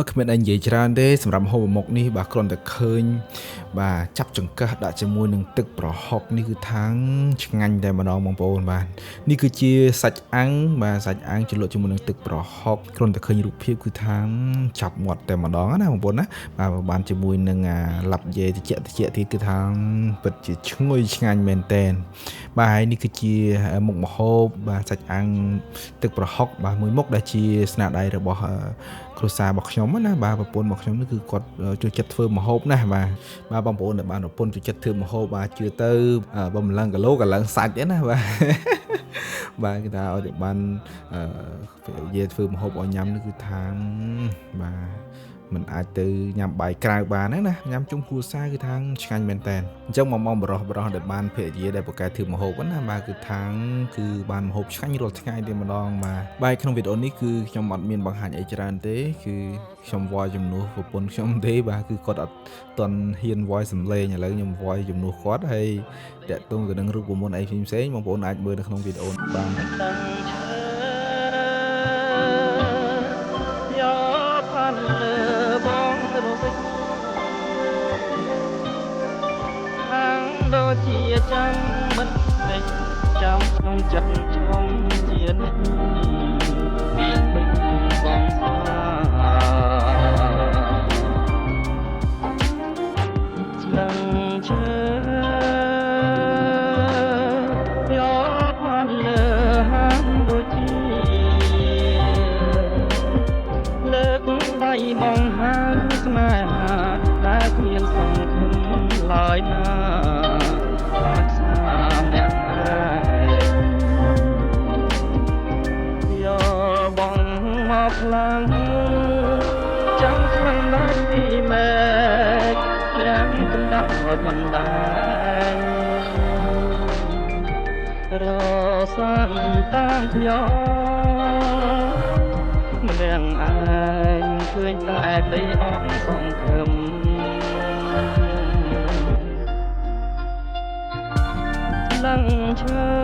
គ្មានអីនិយាយច្រើនទេសម្រាប់ម្ហូបអាម៉ុកនេះបាទគ្រាន់តែឃើញបាទចាប់ចង្កឹះដាក់ជាមួយនឹងទឹកប្រហុកនេះគឺថាងឆ្ងាញ់តែម្ដងបងប្អូនបាទនេះគឺជាសាច់អាំងបាទសាច់អាំងជ្រលក់ជាមួយនឹងទឹកប្រហុកគ្រាន់តែឃើញរូបភាពគឺថាងចាប់មាត់តែម្ដងណាបងប្អូនណាបាទបានជាមួយនឹងឡាប់យេតិចទៀតគឺថាងពិតជាឈ្ងុយឆ្ងាញ់មែនតែនបាទហើយនេះគឺជាមុខម្ហូបបាទសាច់អាំងទឹកប្រហុកបាទមួយមុខដែលជាស្នាដៃរបស់គ្រួសាររបស់ខ្ញុំណាបាទប្រពន្ធរបស់ខ្ញុំនេះគឺគាត់ចូលចិត្តធ្វើម្ហូបណាស់បាទបងប្អូនដែលបានប្រពន្ធចូលចិត្តធ្វើម្ហូបបាទជឿទៅបើម្លឹងគីឡូក៏ឡើងសាច់ដែរណាបាទបាទគេថាឲ្យតែបាននិយាយធ្វើម្ហូបឲ្យញ៉ាំនេះគឺថាបាទមិនអាចទៅញ៉ាំបាយក្រៅបានណាញ៉ាំជុំគ្រួសារគឺថាឆ្ងាញ់មែនតើអញ្ចឹងមកបរោះដែលបានភរិយាដែលប្រកែធ្វើម្ហូបណាបាទគឺថាគឺបានម្ហូបឆ្ងាញ់រាល់ថ្ងៃតែម្ដងបាទក្នុងវីដេអូនេះគឺខ្ញុំអត់មានបង្ហាញអីច្រើនទេគឺខ្ញុំ voice ជំនួសប្រពន្ធខ្ញុំទេបាទគឺគាត់អត់ទាន់ហ៊ាន voice សំឡេងឥឡូវខ្ញុំ voice ជំនួសគាត់ហើយតាក់ទងទៅនឹងរូបមន្តអីផ្សេងៗបងប្អូនអាចមើលនៅក្នុងវីដេអូបានដូចជាចាំមិនពេចចាំក្នុងចិត្តខ្ញុំជានិច្ចមិនបងសាឆ្លងឈើយកបានលើហាងដូចជាលើកដៃបងហាងស្នេហាដែលគ្មានសង្ឃឹមឡើយណាខ្លាំងចាំស្មានដល់ពីមេឃយ៉ាងកំដៅបណ្ដាញរសានតាខ្ញុំម្នាក់ឯងឃើញតែដីអស់សង្ឃឹមឡើងឈើ